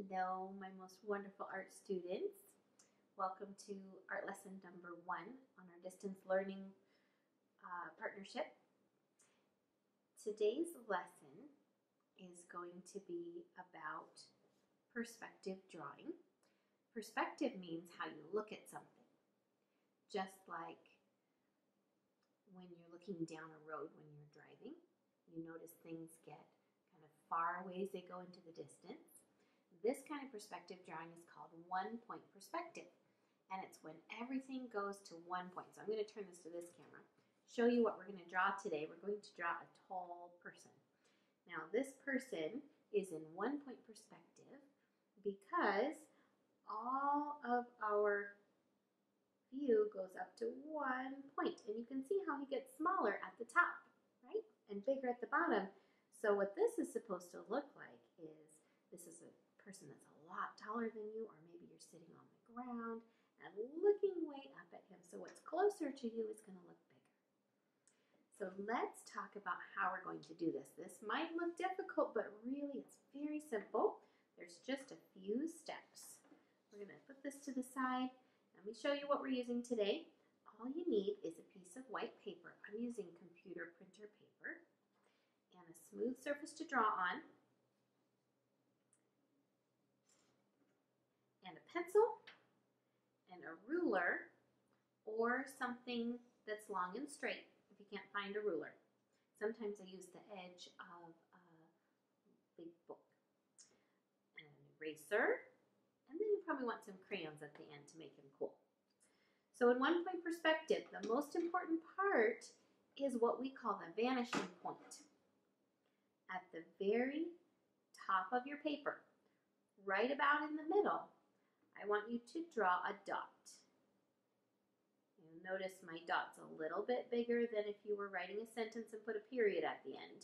Hello, my most wonderful art students. Welcome to art lesson number 1 on our distance learning partnership. Today's lesson is going to be about perspective drawing. Perspective means how you look at something. Just like when you're looking down a road when you're driving, you notice things get kind of far away as they go into the distance. This kind of perspective drawing is called one-point perspective, and it's when everything goes to one point. So I'm going to turn this to this camera, show you what we're going to draw today. We're going to draw a tall person. Now this person is in one-point perspective because all of our view goes up to 1 point, and you can see how he gets smaller at the top, right, and bigger at the bottom. So what this is supposed to look like is this is a person that's a lot taller than you, or maybe you're sitting on the ground and looking way up at him. So what's closer to you is going to look bigger. So let's talk about how we're going to do this. This might look difficult, but really it's very simple. There's just a few steps. We're going to put this to the side. Let me show you what we're using today. All you need is a piece of white paper. I'm using computer printer paper and a smooth surface to draw on, and a pencil, and a ruler, or something that's long and straight if you can't find a ruler. Sometimes I use the edge of a big book. And an eraser, and then you probably want some crayons at the end to make him cool. So in one-point perspective, the most important part is what we call the vanishing point. At the very top of your paper, right about in the middle, I want you to draw a dot. You'll notice my dot's a little bit bigger than if you were writing a sentence and put a period at the end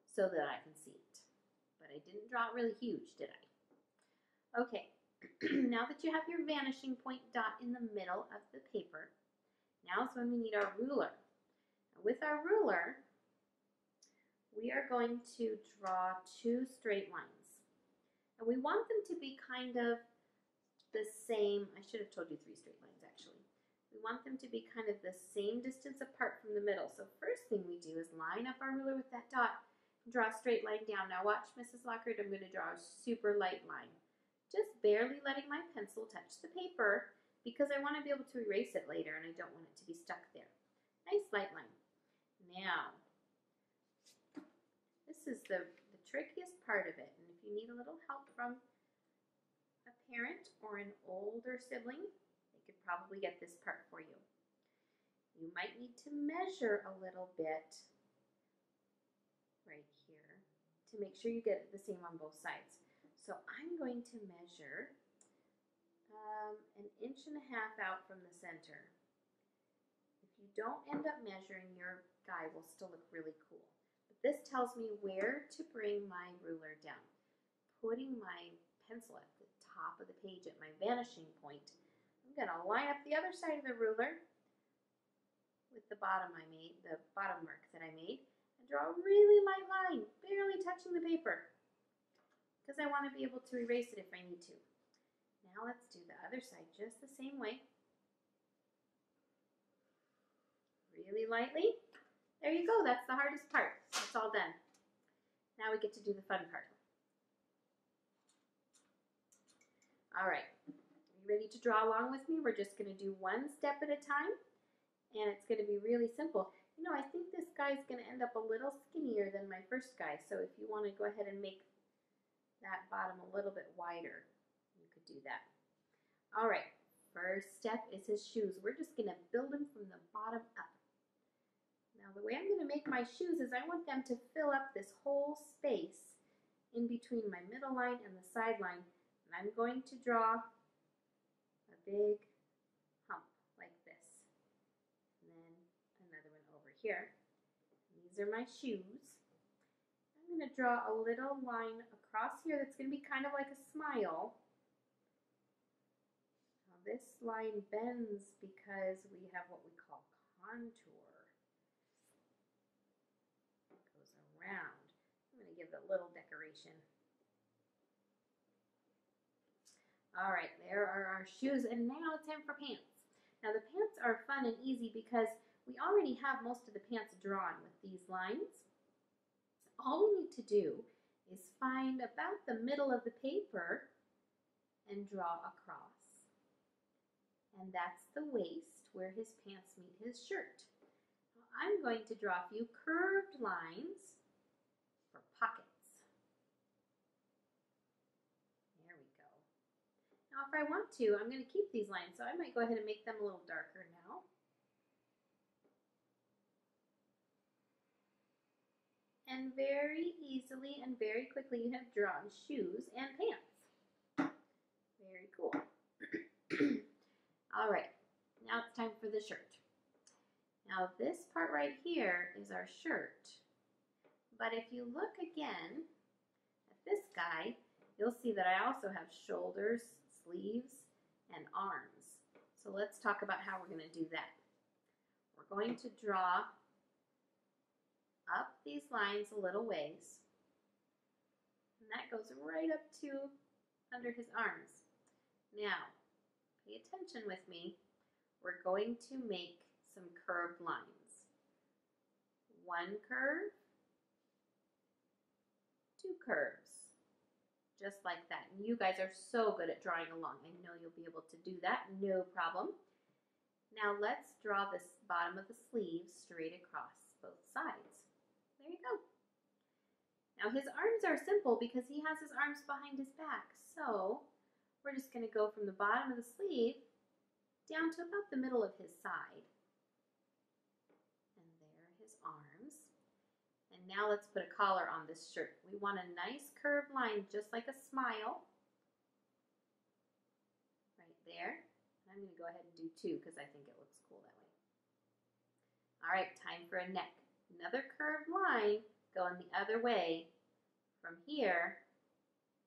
so that I can see it. But I didn't draw it really huge, did I? Okay, now that you have your vanishing point dot in the middle of the paper, now is when we need our ruler. Now with our ruler, we are going to draw 2 straight lines. And we want them to be kind of the same. I should have told you 3 straight lines actually. We want them to be kind of the same distance apart from the middle. So first thing we do is line up our ruler with that dot and draw a straight line down. Now watch, Mrs. Lockhart, I'm going to draw a super light line. Just barely letting my pencil touch the paper because I want to be able to erase it later and I don't want it to be stuck there. Nice light line. Now, this is the trickiest part of it, and if you need a little help from a parent or an older sibling, they could probably get this part for you. You might need to measure a little bit right here to make sure you get it the same on both sides. So I'm going to measure 1.5 inches out from the center. If you don't end up measuring, your guy will still look really cool. But this tells me where to bring my ruler down. Putting my pencil at the top of the page at my vanishing point, I'm going to line up the other side of the ruler with the bottom the bottom mark that I made, and draw a really light line, barely touching the paper, because I want to be able to erase it if I need to. Now let's do the other side just the same way. Really lightly. There you go, that's the hardest part. It's all done. Now we get to do the fun part. All right, are you ready to draw along with me? We're just going to do one step at a time, and it's going to be really simple. You know, I think this guy's going to end up a little skinnier than my first guy, so if you want to go ahead and make that bottom a little bit wider, you could do that. All right, first step is his shoes. We're just going to build him from the bottom up. Now the way I'm going to make my shoes is I want them to fill up this whole space in between my middle line and the side line. And I'm going to draw a big hump like this. And then another one over here. These are my shoes. I'm going to draw a little line across here that's going to be kind of like a smile. Now this line bends because we have what we call contour. It goes around. I'm going to give it a little decoration. All right, there are our shoes, and now it's time for pants. Now the pants are fun and easy because we already have most of the pants drawn with these lines. All we need to do is find about the middle of the paper and draw across. And that's the waist where his pants meet his shirt. Now I'm going to draw a few curved lines for pockets. There we go. Now if I want to, I'm going to keep these lines, so I might go ahead and make them a little darker now. And very easily and very quickly you have drawn shoes and pants. Very cool. All right, now it's time for the shirt. Now this part right here is our shirt. But if you look again at this guy, you'll see that I also have shoulders, sleeves, and arms. So let's talk about how we're going to do that. We're going to draw up these lines a little ways, and that goes right up to under his arms. Now, pay attention with me. We're going to make some curved lines. One curve, two curves, just like that. And you guys are so good at drawing along. I know you'll be able to do that, no problem. Now let's draw this bottom of the sleeve straight across both sides. There you go. Now his arms are simple because he has his arms behind his back. So we're just going to go from the bottom of the sleeve down to about the middle of his side. And there are his arms. And now let's put a collar on this shirt. We want a nice curved line just like a smile. Right there. I'm going to go ahead and do two because I think it looks cool that way. All right, time for a neck. Another curved line going the other way. From here,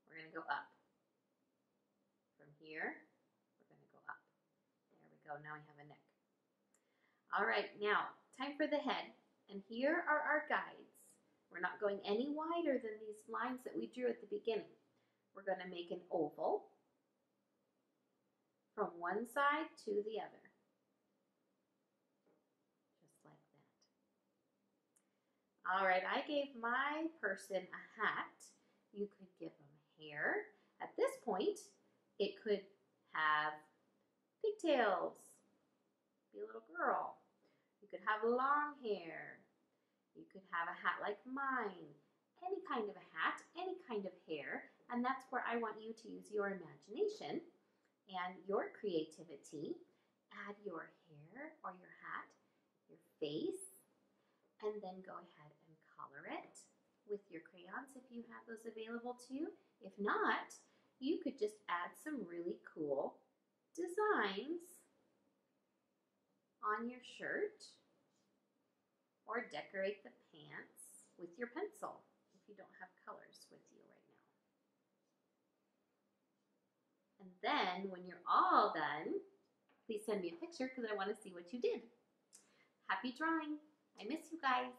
we're going to go up. From here, we're going to go up. There we go. Now we have a neck. All right, now time for the head. And here are our guides. We're not going any wider than these lines that we drew at the beginning. We're going to make an oval from one side to the other. All right, I gave my person a hat. You could give them hair. At this point, it could have pigtails, be a little girl. You could have long hair. You could have a hat like mine. Any kind of a hat, any kind of hair, and that's where I want you to use your imagination and your creativity. Add your hair or your hat, your face, and then go ahead and color it with your crayons if you have those available to you. If not, you could just add some really cool designs on your shirt or decorate the pants with your pencil if you don't have colors with you right now. And then when you're all done, please send me a picture because I want to see what you did. Happy drawing! I miss you guys.